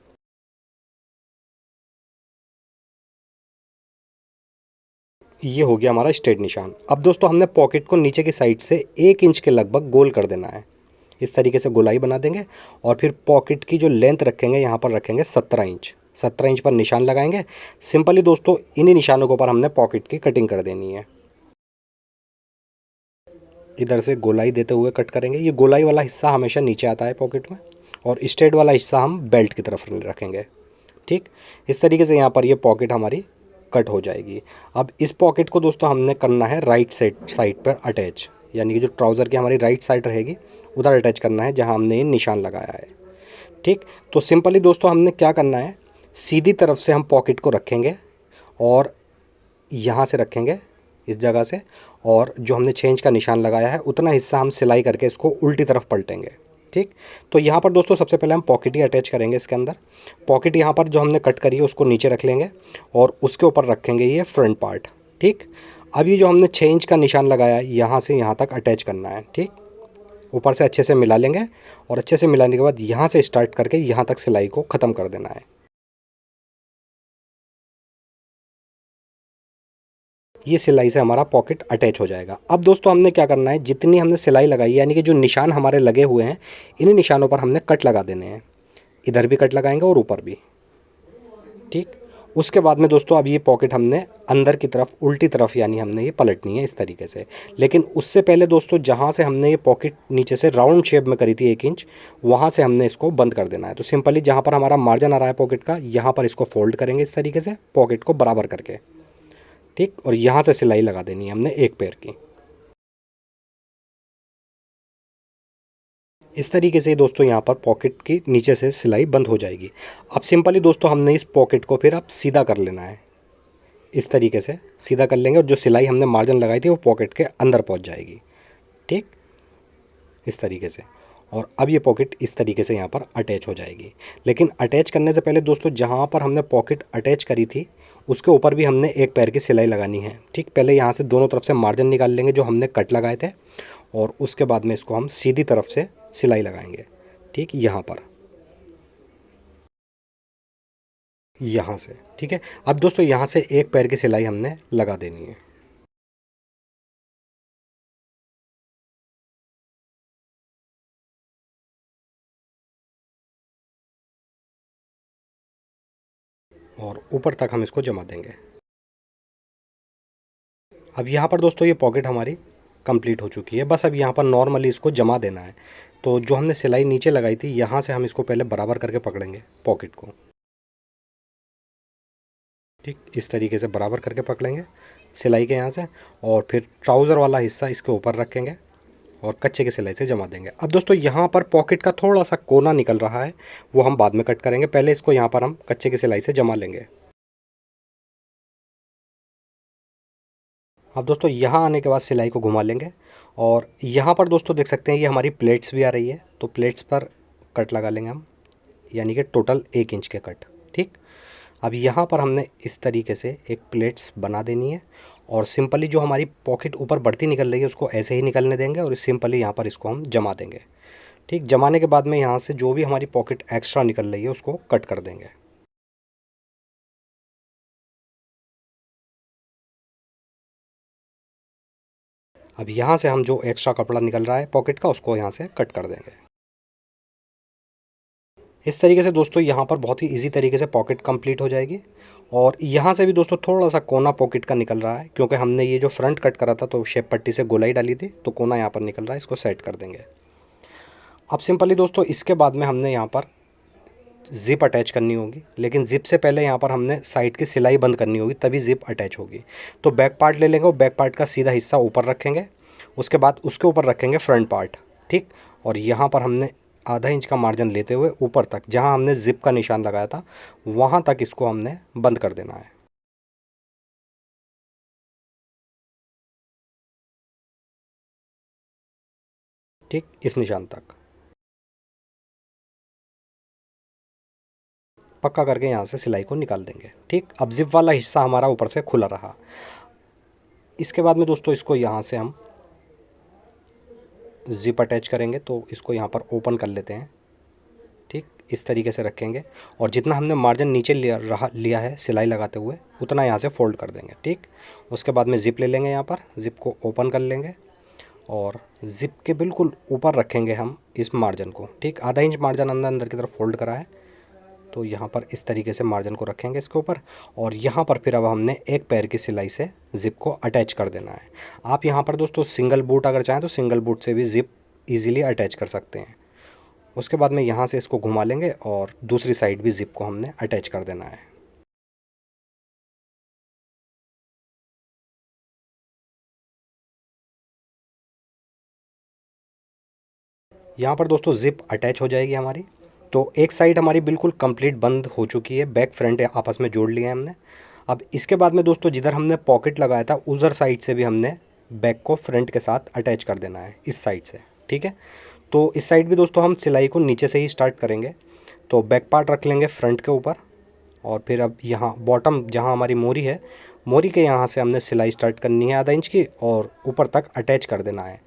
Speaker 2: ये हो गया हमारा स्ट्रेट निशान। अब दोस्तों हमने पॉकेट को नीचे की साइड से 1 इंच के लगभग गोल कर देना है। इस तरीके से गोलाई बना देंगे और फिर पॉकेट की जो लेंथ रखेंगे यहाँ पर रखेंगे 17 इंच। 17 इंच पर निशान लगाएंगे। सिंपली दोस्तों इन्हीं निशानों के ऊपर हमने पॉकेट की कटिंग कर देनी है। इधर से गोलाई देते हुए कट करेंगे। ये गोलाई वाला हिस्सा हमेशा नीचे आता है पॉकेट में, और स्ट्रेट वाला हिस्सा हम बेल्ट की तरफ रखेंगे। ठीक, इस तरीके से यहाँ पर ये पॉकेट हमारी कट हो जाएगी। अब इस पॉकेट को दोस्तों हमने करना है राइट साइड पर अटैच, यानी कि जो ट्राउज़र की हमारी राइट साइड रहेगी उधर अटैच करना है जहाँ हमने ये निशान लगाया है। ठीक, तो सिंपली दोस्तों हमने क्या करना है, सीधी तरफ से हम पॉकेट को रखेंगे और यहाँ से रखेंगे इस जगह से, और जो हमने 6 इंच का निशान लगाया है उतना हिस्सा हम सिलाई करके इसको उल्टी तरफ पलटेंगे। ठीक, तो यहाँ पर दोस्तों सबसे पहले हम पॉकेट ही अटैच करेंगे इसके अंदर। पॉकेट यहाँ पर जो हमने कट करी है उसको नीचे रख लेंगे और उसके ऊपर रखेंगे ये फ्रंट पार्ट। ठीक, अब ये जो हमने 6 इंच का निशान लगाया है यहाँ से यहाँ तक अटैच करना है। ठीक, ऊपर से अच्छे से मिला लेंगे और अच्छे से मिलाने के बाद यहाँ से स्टार्ट करके यहाँ तक सिलाई को ख़त्म कर देना है। ये सिलाई से हमारा पॉकेट अटैच हो जाएगा। अब दोस्तों हमने क्या करना है, जितनी हमने सिलाई लगाई यानी कि जो निशान हमारे लगे हुए हैं इन्हीं निशानों पर हमने कट लगा देने हैं। इधर भी कट लगाएंगे और ऊपर भी। ठीक, उसके बाद में दोस्तों अब ये पॉकेट हमने अंदर की तरफ उल्टी तरफ यानी हमने ये पलटनी है इस तरीके से। लेकिन उससे पहले दोस्तों जहाँ से हमने ये पॉकेट नीचे से राउंड शेप में करी थी 1 इंच, वहाँ से हमने इसको बंद कर देना है। तो सिंपली जहाँ पर हमारा मार्जिन आ रहा है पॉकेट का, यहाँ पर इसको फोल्ड करेंगे इस तरीके से पॉकेट को बराबर करके। ठीक, और यहाँ से सिलाई लगा देनी है हमने एक पैर की। इस तरीके से दोस्तों यहाँ पर पॉकेट की नीचे से सिलाई बंद हो जाएगी। अब सिंपली दोस्तों हमने इस पॉकेट को फिर अब सीधा कर लेना है। इस तरीके से सीधा कर लेंगे और जो सिलाई हमने मार्जिन लगाई थी वो पॉकेट के अंदर पहुँच जाएगी। ठीक, इस तरीके से। और अब ये पॉकेट इस तरीके से यहाँ पर अटैच हो जाएगी। लेकिन अटैच करने से पहले दोस्तों जहाँ पर हमने पॉकेट अटैच करी थी उसके ऊपर भी हमने एक पैर की सिलाई लगानी है। ठीक, पहले यहाँ से दोनों तरफ से मार्जिन निकाल लेंगे जो हमने कट लगाए थे, और उसके बाद में इसको हम सीधी तरफ से सिलाई लगाएंगे। ठीक, यहाँ पर यहाँ से। ठीक है, अब दोस्तों यहाँ से एक पैर की सिलाई हमने लगा देनी है। और ऊपर तक हम इसको जमा देंगे। अब यहाँ पर दोस्तों ये पॉकेट हमारी कंप्लीट हो चुकी है। बस अब यहाँ पर नॉर्मली इसको जमा देना है। तो जो हमने सिलाई नीचे लगाई थी यहाँ से हम इसको पहले बराबर करके पकड़ेंगे पॉकेट को। ठीक, इस तरीके से बराबर करके पकड़ेंगे सिलाई के यहाँ से, और फिर ट्राउज़र वाला हिस्सा इसके ऊपर रखेंगे और कच्चे की सिलाई से जमा देंगे। अब दोस्तों यहाँ पर पॉकेट का थोड़ा सा कोना निकल रहा है, वो हम बाद में कट करेंगे। पहले इसको यहाँ पर हम कच्चे की सिलाई से जमा लेंगे। अब दोस्तों यहाँ आने के बाद सिलाई को घुमा लेंगे, और यहाँ पर दोस्तों देख सकते हैं ये हमारी प्लेट्स भी आ रही है, तो प्लेट्स पर कट लगा लेंगे हम, यानी कि टोटल 1 इंच के कट। ठीक, अब यहाँ पर हमने इस तरीके से एक प्लेट्स बना देनी है, और सिंपली जो हमारी पॉकेट ऊपर बढ़ती निकल रही है उसको ऐसे ही निकलने देंगे, और सिंपली यहाँ पर इसको हम जमा देंगे। ठीक, जमाने के बाद में यहाँ से जो भी हमारी पॉकेट एक्स्ट्रा निकल रही है उसको कट कर देंगे। अब यहाँ से हम जो एक्स्ट्रा कपड़ा निकल रहा है पॉकेट का उसको यहाँ से कट कर देंगे। इस तरीके से दोस्तों यहाँ पर बहुत ही इजी तरीके से पॉकेट कंप्लीट हो जाएगी। और यहाँ से भी दोस्तों थोड़ा सा कोना पॉकेट का निकल रहा है, क्योंकि हमने ये जो फ्रंट कट करा था तो शेप पट्टी से गोलाई डाली थी, तो कोना यहाँ पर निकल रहा है, इसको सेट कर देंगे। अब सिंपली दोस्तों इसके बाद में हमने यहाँ पर ज़िप अटैच करनी होगी, लेकिन ज़िप से पहले यहाँ पर हमने साइड की सिलाई बंद करनी होगी, तभी ज़िप अटैच होगी। तो बैक पार्ट ले लेंगे और बैक पार्ट का सीधा हिस्सा ऊपर रखेंगे, उसके बाद उसके ऊपर रखेंगे फ्रंट पार्ट, ठीक। और यहाँ पर हमने आधा इंच का मार्जिन लेते हुए ऊपर तक, जहाँ हमने ज़िप का निशान लगाया था वहाँ तक इसको हमने बंद कर देना है, ठीक, इस निशान तक पक्का करके यहाँ से सिलाई को निकाल देंगे, ठीक। अब ज़िप वाला हिस्सा हमारा ऊपर से खुला रहा। इसके बाद में दोस्तों इसको यहाँ से हम ज़िप अटैच करेंगे, तो इसको यहाँ पर ओपन कर लेते हैं, ठीक, इस तरीके से रखेंगे। और जितना हमने मार्जिन नीचे लिया है सिलाई लगाते हुए, उतना यहाँ से फोल्ड कर देंगे, ठीक। उसके बाद में ज़िप ले लेंगे, यहाँ पर ज़िप को ओपन कर लेंगे और ज़िप के बिल्कुल ऊपर रखेंगे हम इस मार्जिन को, ठीक। आधा इंच मार्जिन अंदर की तरफ फोल्ड करा है, तो यहाँ पर इस तरीके से मार्जिन को रखेंगे इसके ऊपर। और यहाँ पर फिर अब हमने एक पैर की सिलाई से ज़िप को अटैच कर देना है। आप यहाँ पर दोस्तों सिंगल बूट अगर चाहें तो सिंगल बूट से भी ज़िप ईज़िली अटैच कर सकते हैं। उसके बाद में यहाँ से इसको घुमा लेंगे और दूसरी साइड भी ज़िप को हमने अटैच कर देना है। यहाँ पर दोस्तों ज़िप अटैच हो जाएगी हमारी। तो एक साइड हमारी बिल्कुल कंप्लीट बंद हो चुकी है, बैक फ्रंट आपस में जोड़ लिए हैं हमने। अब इसके बाद में दोस्तों जिधर हमने पॉकेट लगाया था उधर साइड से भी हमने बैक को फ्रंट के साथ अटैच कर देना है, इस साइड से, ठीक है। तो इस साइड भी दोस्तों हम सिलाई को नीचे से ही स्टार्ट करेंगे। तो बैक पार्ट रख लेंगे फ्रंट के ऊपर, और फिर अब यहाँ बॉटम जहाँ हमारी मोरी है, मोरी के यहाँ से हमने सिलाई स्टार्ट करनी है आधा इंच की, और ऊपर तक अटैच कर देना है।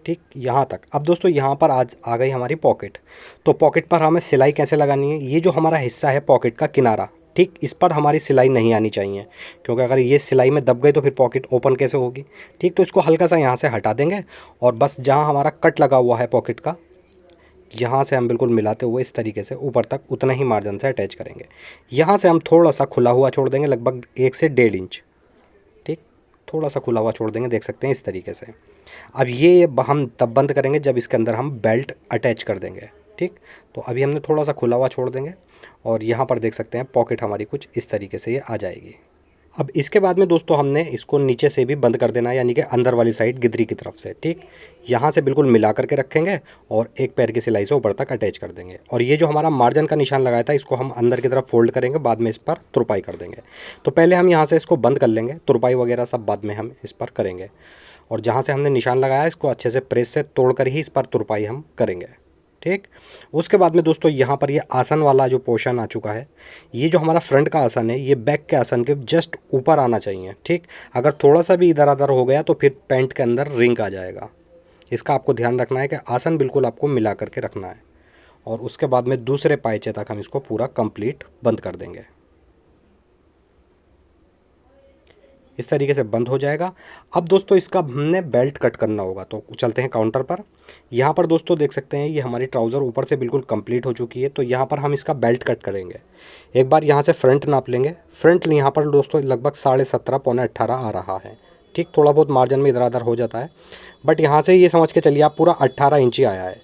Speaker 2: ठीक, यहाँ तक। अब दोस्तों यहाँ पर आज आ गई हमारी पॉकेट। तो पॉकेट पर हमें सिलाई कैसे लगानी है, ये जो हमारा हिस्सा है पॉकेट का किनारा, ठीक, इस पर हमारी सिलाई नहीं आनी चाहिए, क्योंकि अगर ये सिलाई में दब गई तो फिर पॉकेट ओपन कैसे होगी, ठीक। तो इसको हल्का सा यहाँ से हटा देंगे और बस जहाँ हमारा कट लगा हुआ है पॉकेट का, यहाँ से हम बिल्कुल मिलाते हुए इस तरीके से ऊपर तक उतना ही मार्जिन से अटैच करेंगे। यहाँ से हम थोड़ा सा खुला हुआ छोड़ देंगे, लगभग 1 से 1.5 इंच, ठीक, थोड़ा सा खुला हुआ छोड़ देंगे, देख सकते हैं इस तरीके से। अब ये हम तब बंद करेंगे जब इसके अंदर हम बेल्ट अटैच कर देंगे, ठीक। तो अभी हमने थोड़ा सा खुला हुआ छोड़ देंगे और यहाँ पर देख सकते हैं पॉकेट हमारी कुछ इस तरीके से ये आ जाएगी। अब इसके बाद में दोस्तों हमने इसको नीचे से भी बंद कर देना है, यानी कि अंदर वाली साइड गिदरी की तरफ से, ठीक। यहाँ से बिल्कुल मिला करके रखेंगे और एक पैर की सिलाई से ऊपर तक अटैच कर देंगे। और ये जो हमारा मार्जिन का निशान लगाया था इसको हम अंदर की तरफ फोल्ड करेंगे, बाद में इस पर तुरपाई कर देंगे। तो पहले हम यहाँ से इसको बंद कर लेंगे, तुरपाई वगैरह सब बाद में हम इस पर करेंगे। और जहाँ से हमने निशान लगाया इसको अच्छे से प्रेस से तोड़कर ही इस पर तुरपाई हम करेंगे, ठीक। उसके बाद में दोस्तों यहाँ पर ये आसन वाला जो पोर्शन आ चुका है, ये जो हमारा फ्रंट का आसन है ये बैक के आसन के जस्ट ऊपर आना चाहिए, ठीक। अगर थोड़ा सा भी इधर उधर हो गया तो फिर पैंट के अंदर रिंक आ जाएगा। इसका आपको ध्यान रखना है कि आसन बिल्कुल आपको मिला करके रखना है। और उसके बाद में दूसरे पाइचे तक हम इसको पूरा कंप्लीट बंद कर देंगे, इस तरीके से बंद हो जाएगा। अब दोस्तों इसका हमने बेल्ट कट करना होगा, तो चलते हैं काउंटर पर। यहाँ पर दोस्तों देख सकते हैं ये हमारी ट्राउज़र ऊपर से बिल्कुल कंप्लीट हो चुकी है। तो यहाँ पर हम इसका बेल्ट कट करेंगे। एक बार यहाँ से फ्रंट नाप लेंगे। फ्रंट यहाँ पर दोस्तों लगभग 17.5 पौने 18 आ रहा है, ठीक। थोड़ा बहुत मार्जिन में इधर उधर हो जाता है, बट यहाँ से ये समझ के चलिए आप पूरा 18 इंच ही आया है।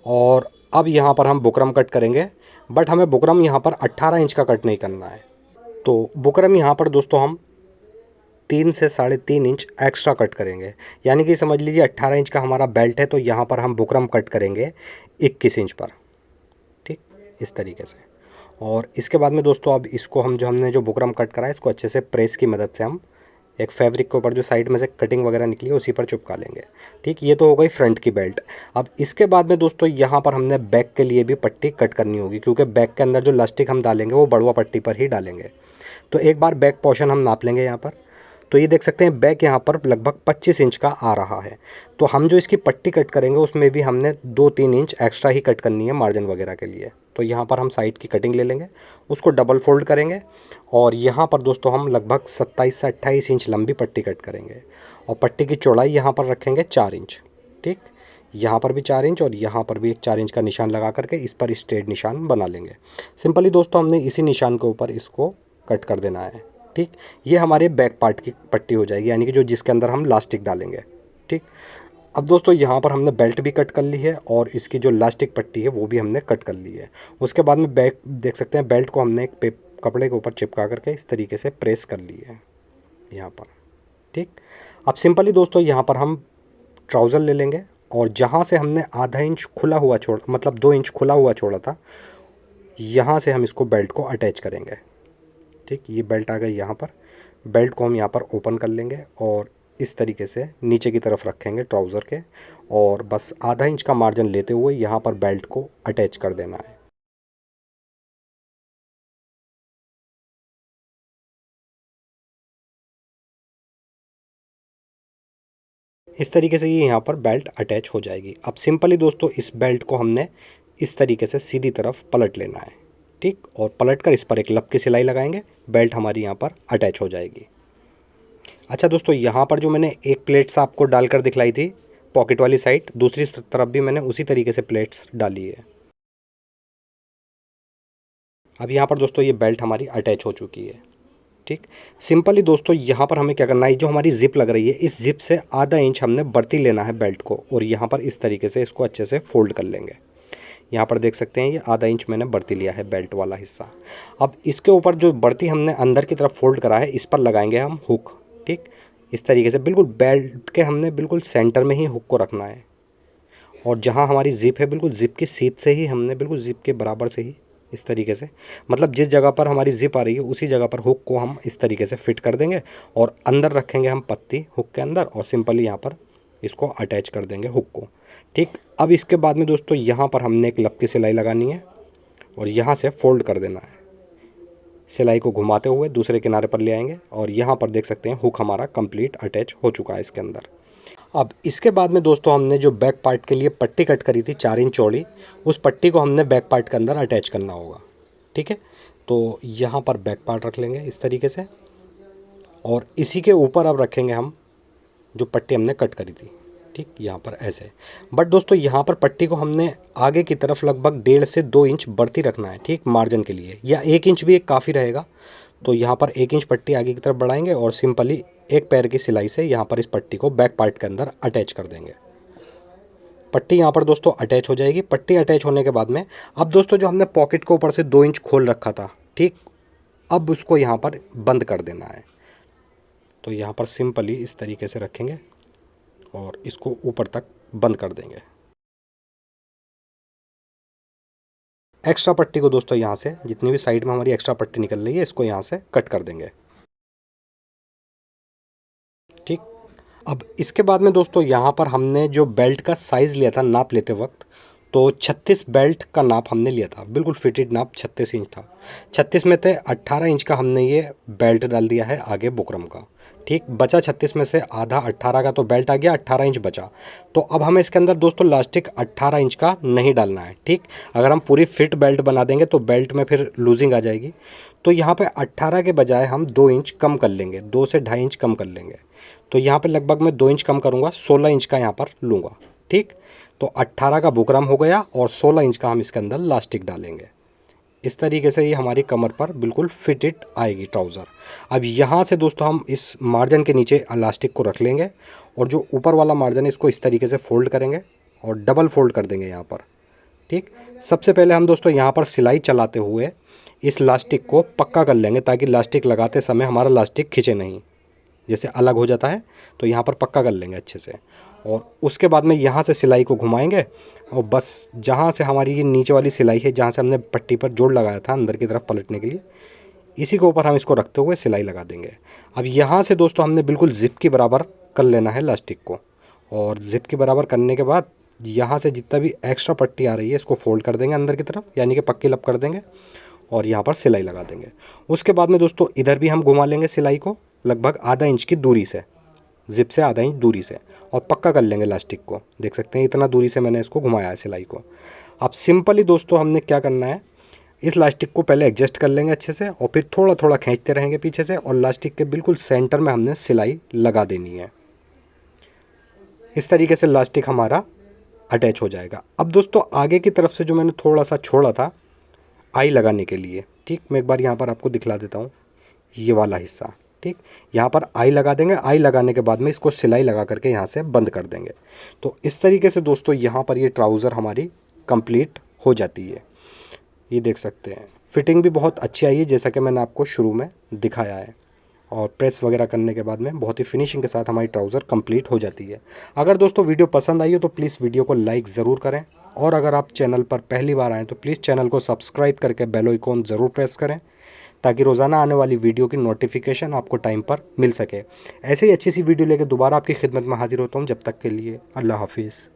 Speaker 2: और अब यहाँ पर हम बुकरम कट करेंगे, बट हमें बुकरम यहाँ पर 18 इंच का कट नहीं करना है। तो बुकरम यहाँ पर दोस्तों हम 3 से 3.5 इंच एक्स्ट्रा कट करेंगे, यानी कि समझ लीजिए 18 इंच का हमारा बेल्ट है, तो यहाँ पर हम बुकरम कट करेंगे 21 इंच पर, ठीक, इस तरीके से। और इसके बाद में दोस्तों अब इसको हमने जो बुकरम कट करा है इसको अच्छे से प्रेस की मदद से हम एक फैब्रिक के ऊपर जो साइड में से कटिंग वगैरह निकली है उसी पर चिपका लेंगे, ठीक। ये तो हो गई फ्रंट की बेल्ट। अब इसके बाद में दोस्तों यहाँ पर हमने बैक के लिए भी पट्टी कट करनी होगी, क्योंकि बैक के अंदर जो लास्टिक हम डालेंगे वो बड़ुआ पट्टी पर ही डालेंगे। तो एक बार बैक पोर्शन हम नाप लेंगे यहाँ पर। तो ये देख सकते हैं बैक यहाँ पर लगभग 25 इंच का आ रहा है। तो हम जो इसकी पट्टी कट करेंगे उसमें भी हमने 2-3 इंच एक्स्ट्रा ही कट करनी है मार्जिन वगैरह के लिए। तो यहाँ पर हम साइड की कटिंग ले लेंगे, उसको डबल फोल्ड करेंगे और यहाँ पर दोस्तों हम लगभग 27 से 28 इंच लंबी पट्टी कट करेंगे और पट्टी की चौड़ाई यहाँ पर रखेंगे 4 इंच। ठीक, यहाँ पर भी 4 इंच और यहाँ पर भी एक 4 इंच का निशान लगा करके इस पर स्ट्रेट निशान बना लेंगे। सिंपली दोस्तों हमने इसी निशान के ऊपर इसको कट कर देना है। ठीक, ये हमारे बैक पार्ट की पट्टी हो जाएगी, यानी कि जो जिसके अंदर हम लास्टिक डालेंगे। ठीक, अब दोस्तों यहाँ पर हमने बेल्ट भी कट कर ली है और इसकी जो लास्टिक पट्टी है वो भी हमने कट कर ली है। उसके बाद में बैक देख सकते हैं बेल्ट को हमने एक कपड़े के ऊपर चिपका करके इस तरीके से प्रेस कर ली है यहाँ पर। ठीक, अब सिंपली दोस्तों यहाँ पर हम ट्राउज़र ले लेंगे और जहाँ से हमने आधा इंच खुला हुआ मतलब 2 इंच खुला हुआ छोड़ा था, यहाँ से हम इसको बेल्ट को अटैच करेंगे। ठीक, ये बेल्ट आ गई यहाँ पर। बेल्ट को हम यहाँ पर ओपन कर लेंगे और इस तरीके से नीचे की तरफ रखेंगे ट्राउज़र के और बस आधा इंच का मार्जिन लेते हुए यहाँ पर बेल्ट को अटैच कर देना है। इस तरीके से ये यहाँ पर बेल्ट अटैच हो जाएगी। अब सिंपली दोस्तों इस बेल्ट को हमने इस तरीके से सीधी तरफ पलट लेना है। ठीक, और पलट कर इस पर एक लब की सिलाई लगाएंगे, बेल्ट हमारी यहाँ पर अटैच हो जाएगी। अच्छा दोस्तों, यहाँ पर जो मैंने एक प्लेट्स आपको डालकर दिखलाई थी पॉकेट वाली साइड, दूसरी तरफ भी मैंने उसी तरीके से प्लेट्स डाली है। अब यहाँ पर दोस्तों ये बेल्ट हमारी अटैच हो चुकी है। ठीक, सिंपली दोस्तों यहाँ पर हमें क्या करना है, जो हमारी जिप लग रही है इस जिप से आधा इंच हमने बढ़ती लेना है बेल्ट को और यहाँ पर इस तरीके से इसको अच्छे से फोल्ड कर लेंगे। यहाँ पर देख सकते हैं ये आधा इंच मैंने बढ़ती लिया है बेल्ट वाला हिस्सा। अब इसके ऊपर जो बढ़ती हमने अंदर की तरफ फोल्ड करा है इस पर लगाएंगे हम हुक। ठीक, इस तरीके से बिल्कुल बेल्ट के हमने बिल्कुल सेंटर में ही हुक को रखना है और जहाँ हमारी जिप है बिल्कुल जिप की सीध से ही हमने बिल्कुल जिप के बराबर से ही इस तरीके से, मतलब जिस जगह पर हमारी जिप आ रही है उसी जगह पर हुक को हम इस तरीके से फिट कर देंगे और अंदर रखेंगे हम पत्ती हुक के अंदर और सिंपली यहाँ पर इसको अटैच कर देंगे हुक को। ठीक, अब इसके बाद में दोस्तों यहाँ पर हमने एक लब की सिलाई लगानी है और यहाँ से फोल्ड कर देना है। सिलाई को घुमाते हुए दूसरे किनारे पर ले आएंगे और यहाँ पर देख सकते हैं हुक हमारा कंप्लीट अटैच हो चुका है इसके अंदर। अब इसके बाद में दोस्तों हमने जो बैक पार्ट के लिए पट्टी कट करी थी 4 इंच चौड़ी, उस पट्टी को हमने बैक पार्ट के अंदर अटैच करना होगा। ठीक है, तो यहाँ पर बैक पार्ट रख लेंगे इस तरीके से और इसी के ऊपर अब रखेंगे हम जो पट्टी हमने कट करी थी। ठीक, यहाँ पर ऐसे। बट दोस्तों यहाँ पर पट्टी को हमने आगे की तरफ लगभग 1.5 से 2 इंच बढ़ती रखना है। ठीक, मार्जिन के लिए, या 1 इंच भी एक काफ़ी रहेगा। तो यहाँ पर 1 इंच पट्टी आगे की तरफ बढ़ाएंगे और सिंपली एक पैर की सिलाई से यहाँ पर इस पट्टी को बैक पार्ट के अंदर अटैच कर देंगे। पट्टी यहाँ पर दोस्तों अटैच हो जाएगी। पट्टी अटैच होने के बाद में अब दोस्तों जो हमने पॉकेट को ऊपर से 2 इंच खोल रखा था, ठीक, अब उसको यहाँ पर बंद कर देना है। तो यहाँ पर सिंपली इस तरीके से रखेंगे और इसको ऊपर तक बंद कर देंगे। एक्स्ट्रा पट्टी को दोस्तों यहाँ से जितनी भी साइड में हमारी एक्स्ट्रा पट्टी निकल रही है इसको यहाँ से कट कर देंगे। ठीक, अब इसके बाद में दोस्तों यहाँ पर हमने जो बेल्ट का साइज़ लिया था नाप लेते वक्त, तो 36 बेल्ट का नाप हमने लिया था, बिल्कुल फिटेड नाप 36 इंच था। 36 में से 18 इंच का हमने ये बेल्ट डाल दिया है आगे बुकरम का। ठीक, बचा 36 में से आधा 18 का तो बेल्ट आ गया, 18 इंच बचा। तो अब हमें इसके अंदर दोस्तों लास्टिक 18 इंच का नहीं डालना है। ठीक, अगर हम पूरी फिट बेल्ट बना देंगे तो बेल्ट में फिर लूजिंग आ जाएगी। तो यहाँ पे 18 के बजाय हम 2 इंच कम कर लेंगे, 2 से 2.5 इंच कम कर लेंगे। तो यहाँ पे लगभग मैं 2 इंच कम करूँगा, 16 इंच का यहाँ पर लूँगा। ठीक, तो 18 का बुकरम हो गया और 16 इंच का हम इसके अंदर लास्टिक डालेंगे। इस तरीके से ये हमारी कमर पर बिल्कुल फिटेड आएगी ट्राउज़र। अब यहाँ से दोस्तों हम इस मार्जिन के नीचे इलास्टिक को रख लेंगे और जो ऊपर वाला मार्जिन है इसको इस तरीके से फोल्ड करेंगे और डबल फोल्ड कर देंगे यहाँ पर। ठीक, सबसे पहले हम दोस्तों यहाँ पर सिलाई चलाते हुए इस लास्टिक को पक्का कर लेंगे ताकि लास्टिक लगाते समय हमारा लास्टिक खिंचे नहीं, जैसे अलग हो जाता है तो यहाँ पर पक्का कर लेंगे अच्छे से। और उसके बाद में यहाँ से सिलाई को घुमाएंगे और बस जहाँ से हमारी ये नीचे वाली सिलाई है जहाँ से हमने पट्टी पर जोड़ लगाया था अंदर की तरफ पलटने के लिए, इसी के ऊपर हम इसको रखते हुए सिलाई लगा देंगे। अब यहाँ से दोस्तों हमने बिल्कुल जिप के बराबर कर लेना है लास्टिक को और जिप के बराबर करने के बाद यहाँ से जितना भी एक्स्ट्रा पट्टी आ रही है इसको फोल्ड कर देंगे अंदर की तरफ, यानी कि पक्की लब कर देंगे और यहाँ पर सिलाई लगा देंगे। उसके बाद में दोस्तों इधर भी हम घुमा लेंगे सिलाई को लगभग आधा इंच की दूरी से, जिप से आधा इंच दूरी से, और पक्का कर लेंगे इलास्टिक को। देख सकते हैं इतना दूरी से मैंने इसको घुमाया है सिलाई को। अब सिंपली दोस्तों हमने क्या करना है, इस इलास्टिक को पहले एडजस्ट कर लेंगे अच्छे से, और फिर थोड़ा थोड़ा खींचते रहेंगे पीछे से, और इलास्टिक के बिल्कुल सेंटर में हमने सिलाई लगा देनी है। इस तरीके से इलास्टिक हमारा अटैच हो जाएगा। अब दोस्तों आगे की तरफ से जो मैंने थोड़ा सा छोड़ा था आई लगाने के लिए, ठीक, मैं एक बार यहाँ पर आपको दिखला देता हूँ, ये वाला हिस्सा, ठीक, यहाँ पर आई लगा देंगे। आई लगाने के बाद में इसको सिलाई लगा करके यहाँ से बंद कर देंगे। तो इस तरीके से दोस्तों यहाँ पर ये ट्राउज़र हमारी कंप्लीट हो जाती है। ये देख सकते हैं फिटिंग भी बहुत अच्छी आई है, जैसा कि मैंने आपको शुरू में दिखाया है, और प्रेस वगैरह करने के बाद में बहुत ही फिनिशिंग के साथ हमारी ट्राउज़र कंप्लीट हो जाती है। अगर दोस्तों वीडियो पसंद आई हो तो प्लीज़ वीडियो को लाइक ज़रूर करें, और अगर आप चैनल पर पहली बार आएँ तो प्लीज़ चैनल को सब्सक्राइब करके बेल आइकॉन ज़रूर प्रेस करें, ताकि रोज़ाना आने वाली वीडियो की नोटिफिकेशन आपको टाइम पर मिल सके। ऐसे ही अच्छी सी वीडियो लेकर दोबारा आपकी खिदमत में हाजिर होता हूँ। जब तक के लिए अल्लाह हाफिज़।